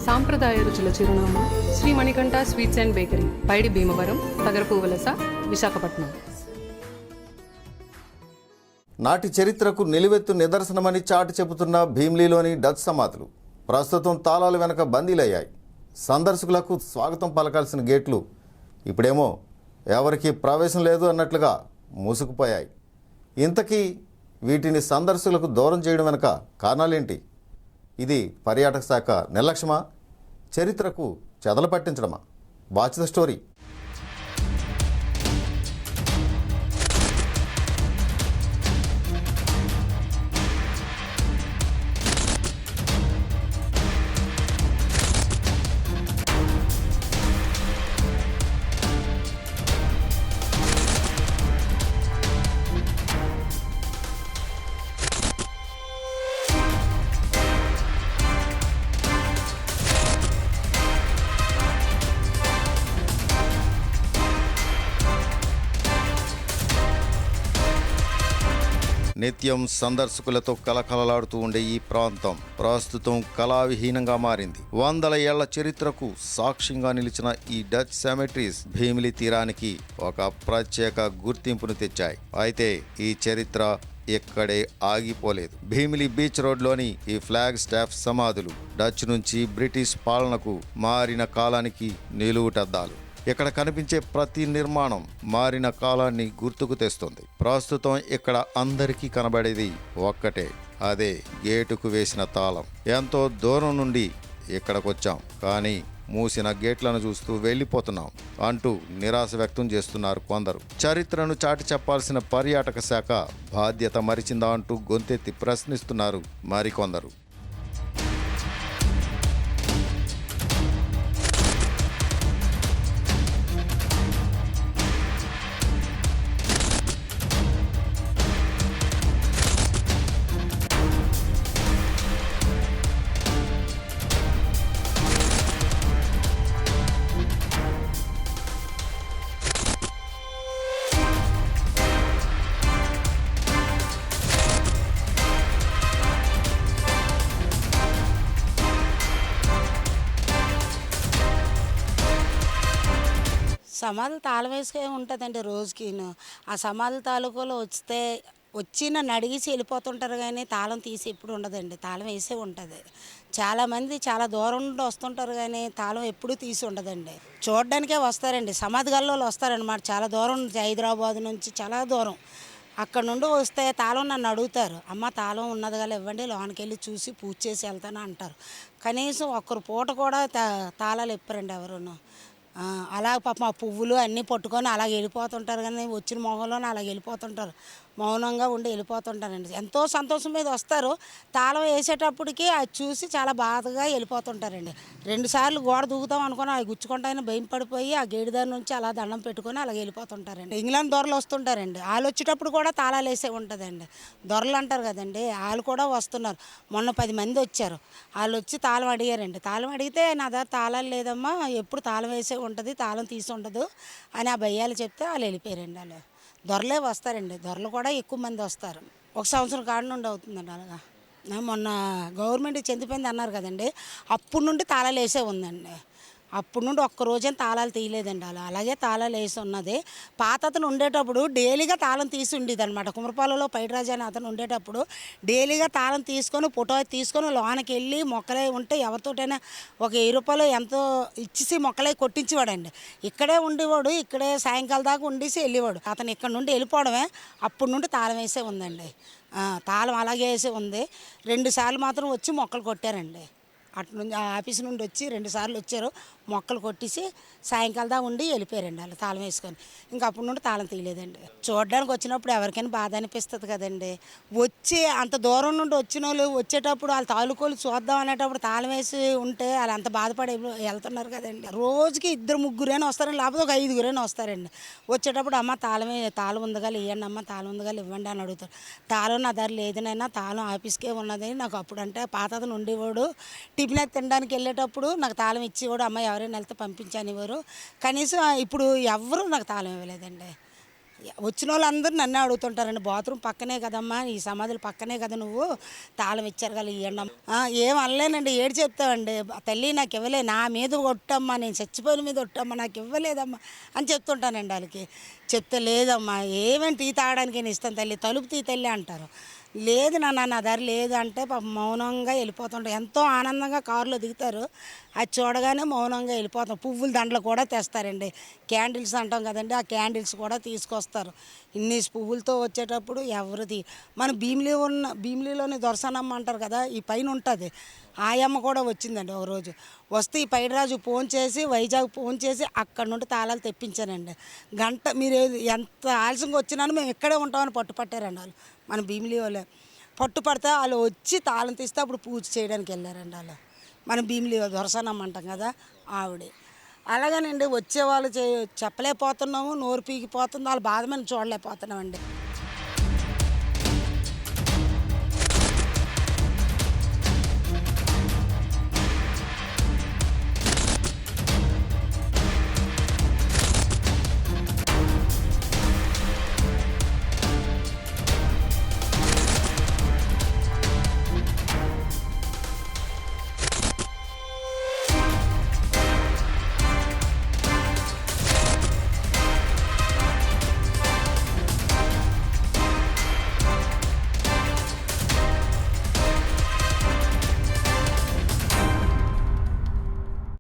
సాంప్రదాయ రుచుల చిరునామా Sri Manikanta sweets and bakery, Paidi Bhimavaram, Tagarapu Valasa, Visakhapatnam. నాటి చరిత్రకు నిలువెత్తు నిదర్శనమని చాటి చెబుతున్న భీమ్లీలోని డచ్ సమాధులు ప్రస్తుతం తాళాల వెనక బందీలయ్యాయి. సందర్శకులకు స్వాగతం పలకాల్సిన గేట్లు ఇప్పుడేమో ఎవరికి ప్రవేశం లేదు అన్నట్లుగా మూసుకుపోయాయి. ఇంతకీ వీటిని సందర్శకులకు దూరం చేయడం వెనుక కారణాలేంటి? ఇది పర్యాటక శాఖ నిర్లక్ష్యమా, చరిత్రకు చెదలు పట్టించడమా? Watch the story. నిత్యం సందర్శకులతో కలకలలాడుతూ ఉండే ఈ ప్రాంతం ప్రస్తుతం కళావిహీనంగా మారింది. వందల ఏళ్ల చరిత్రకు సాక్ష్యంగా నిలిచిన ఈ డచ్ సెమెట్రీస్ భీమిలి తీరానికి ఒక ప్రత్యేక గుర్తింపును తెచ్చాయి. అయితే ఈ చరిత్ర ఎక్కడే ఆగిపోలేదు. భీమిలి బీచ్ రోడ్లోని ఈ ఫ్లాగ్ స్టాఫ్ సమాధులు డచ్ నుంచి బ్రిటిష్ పాలనకు మారిన కాలానికి నిలువుటద్దాలు. ఇక్కడ కనిపించే ప్రతి నిర్మాణం మారిన కాలాన్ని గుర్తుకు తెస్తుంది. ప్రస్తుతం ఇక్కడ అందరికీ కనబడేది ఒక్కటే, అదే గేటుకు వేసిన తాళం. ఎంతో దూరం నుండి ఇక్కడికి వచ్చాం, కానీ మూసిన గేట్లను చూస్తూ వెళ్ళిపోతున్నాం అంటూ నిరాశ వ్యక్తం చేస్తున్నారు కొందరు. చరిత్రను చాటి చెప్పాల్సిన పర్యాటక శాఖ బాధ్యత మరిచిందా అంటూ గొంతెత్తి ప్రశ్నిస్తున్నారు మరికొందరు. సమాధులు తాళం వేసుకే ఉంటుందండి రోజుకి. ఆ సమాధుల తాలూకాలో వచ్చి నన్ను అడిగేసి వెళ్ళిపోతుంటారు, కానీ తాళం తీసి ఎప్పుడు ఉండదండి, తాళం వేసే ఉంటుంది. చాలామంది చాలా దూరం నుండి వస్తుంటారు, కానీ తాళం ఎప్పుడూ తీసి ఉండదండి. చూడడానికే వస్తారండి, సమాధి గల్లోళ్ళు వస్తారనమాట. చాలా దూరం నుంచి, హైదరాబాద్ నుంచి చాలా దూరం. అక్కడ నుండి వస్తే తాళం నన్ను అడుగుతారు, అమ్మ తాళం ఉన్నది కదా ఇవ్వండి, లోనికి వెళ్ళి చూసి పూజ చేసి వెళ్తాను అంటారు. కనీసం ఒక్కరు పూట కూడా తాళాలు ఇప్పరండి ఎవరును. అలా పాపం ఆ పువ్వులు అన్నీ పట్టుకొని అలాగ వెళ్ళిపోతుంటారు, కానీ వచ్చిన మొహంలోనే అలాగ వెళ్ళిపోతుంటారు, మౌనంగా ఉండి వెళ్ళిపోతుంటారండి. ఎంతో సంతోషం మీద వస్తారు, తాళం వేసేటప్పటికి అది చూసి చాలా బాధగా వెళ్ళిపోతుంటారండి. 2 సార్లు గోడ దూకుతాం అనుకుని అవి గుచ్చుకుంటాయని భయం పడిపోయి ఆ గేడి దారి నుంచి అలా దండం పెట్టుకొని అలా వెళ్ళిపోతుంటారండి. ఇంగ్లాండ్ దొరలు వస్తుంటారండి, వాళ్ళు వచ్చేటప్పుడు కూడా తాళాలు వేసే ఉంటుందండి. దొరలు అంటారు కదండి, వాళ్ళు కూడా వస్తున్నారు. మొన్న 10 మంది వచ్చారు, వాళ్ళు వచ్చి తాళం అడిగారండి. తాళం అడిగితే నా దగ్గర తాళాలు లేదమ్మా, ఎప్పుడు తాళం వేసే ఉంటుంది, తాళం తీసి ఉండదు అని ఆ భయ్యాలు చెప్తే వాళ్ళు వెళ్ళిపోయారండి. వాళ్ళు దొరలే వస్తారండి, దొరలు కూడా ఎక్కువ మంది వస్తారు. 1 సంవత్సరం కాడ నుండి అవుతుందండి అలాగా. మొన్న గవర్నమెంట్ చెందిపోయింది అన్నారు కదండి, అప్పుడు నుండి తాళాలు వేసే ఉందండి. అప్పుడు నుండి ఒక్క రోజైనా తాళాలు తీయలేదండి. అలాగే తాళాలు వేసి ఉన్నది. పాత అతను ఉండేటప్పుడు డైలీగా తాళం తీసి ఉండేది అనమాట. కుమరపాలలో పైడిరాజు అని అతను ఉండేటప్పుడు డైలీగా తాళం తీసుకొని ఫోటో తీసుకొని లోనకి వెళ్ళి మొక్కలే ఉంటే ఎవరితోటైనా ఒక 1000 రూపాయలు ఎంతో ఇచ్చేసి మొక్కలే కొట్టించేవాడండి. ఇక్కడే ఉండేవాడు, ఇక్కడే సాయంకాలం దాకా ఉండేసి వెళ్ళేవాడు. అతను ఇక్కడ నుండి వెళ్ళిపోవడమే. అప్పుడు నుండి తాళం వేసే ఉందండి. తాళం అలాగే వేసే ఉంది. 2 సార్లు మాత్రం వచ్చి మొక్కలు కొట్టారండి. అటు నుంచి ఆ ఆఫీస్ నుండి వచ్చి 2 సార్లు వచ్చారు, మొక్కలు కొట్టేసి సాయంకాలం దాకా ఉండి వెళ్ళిపోయారండి వాళ్ళు తాళం వేసుకొని. ఇంకా అప్పటి నుండి తాళం తీయలేదండి. చూడడానికి వచ్చినప్పుడు ఎవరికైనా బాధ అనిపిస్తుంది కదండి. వచ్చి అంత దూరం నుండి వచ్చిన వాళ్ళు వచ్చేటప్పుడు వాళ్ళ తాలూకోలు చూద్దాం అనేటప్పుడు తాళం వేసి ఉంటే వాళ్ళు అంత బాధపడి వెళ్తున్నారు కదండి. రోజుకి 2-3 వస్తారండి, లేకపోతే ఒక 5 వస్తారండి. వచ్చేటప్పుడు అమ్మ తాళం ఉందిగా ఇవ్వండి, అమ్మ తాళం ఉందిగా ఇవ్వండి అని అడుగుతారు. తాళం నా దగ్గర లేదనైనా తాళం ఆఫీస్కే ఉన్నది, నాకు అప్పుడు అంటే పాత అతను ఉండేవాడు, టిఫిన్ తినడానికి వెళ్ళేటప్పుడు నాకు తాళం ఇచ్చేవాడు, అమ్మ ఎవరైనా వెళ్తే పంపించనివ్వరు. కనీసం ఇప్పుడు ఎవరు నాకు తాళం ఇవ్వలేదండి. వచ్చిన వాళ్ళందరూ నన్ను అడుగుతుంటారండి, బాత్రూమ్ పక్కనే కదమ్మా, ఈ సమాధులు పక్కనే కదా, నువ్వు తాళం ఇచ్చారు కదా ఇవ్వండి. ఏం అనలేనండి, ఏడు చెప్తామండి, తల్లి నాకు ఇవ్వలే, నా మీద కొట్టమ్మా, నేను చచ్చిపోయిన మీద కొట్టమ్మా, నాకు ఇవ్వలేదమ్మా అని చెప్తుంటానండి వాళ్ళకి. చెప్తే లేదమ్మా, ఏమేమి టీ తాగడానికి నేను ఇస్తాను తల్లి, తలుపు తీ తల్లి అంటారు. లేదు నాన్న, నా దగ్గర లేదు అంటే పాపం మౌనంగా వెళ్ళిపోతుంటారు. ఎంతో ఆనందంగా కారులో దిగుతారు, అది చూడగానే మౌనంగా వెళ్ళిపోతాం. పువ్వుల దండలు కూడా తెస్తారండి, క్యాండిల్స్ అంటాం కదండి, ఆ క్యాండిల్స్ కూడా తీసుకొస్తారు. ఇన్ని పువ్వులతో వచ్చేటప్పుడు ఎవరిది మన భీమిలీలోని దొరసానమ్మ అంటారు కదా, ఈ పైన ఉంటుంది, ఆయమ్మ కూడా వచ్చిందండి ఒక రోజు. వస్తే ఈ పైడిరాజు ఫోన్ చేసి, వైజాగ్ ఫోన్ చేసి అక్కడ నుండి తాళాలు తెప్పించానండి. గంట మీరు ఎంత ఆలస్యంగా వచ్చినాను మేము ఇక్కడే ఉంటామని పట్టుపట్టారండి వాళ్ళు, మన భీమిలీ వాళ్ళే. పట్టుపడితే వాళ్ళు వచ్చి తాళం తీస్తే అప్పుడు పూజ చేయడానికి వెళ్ళారండి వాళ్ళు. మన భీమిలీ దొరసానమ్మ అంటాం కదా ఆవిడే. అలాగేనండి వచ్చేవాళ్ళు చెప్పలేకపోతున్నాము, నోరు పీకిపోతుంది, వాళ్ళ బాధ మేము చూడలేకపోతున్నామండి.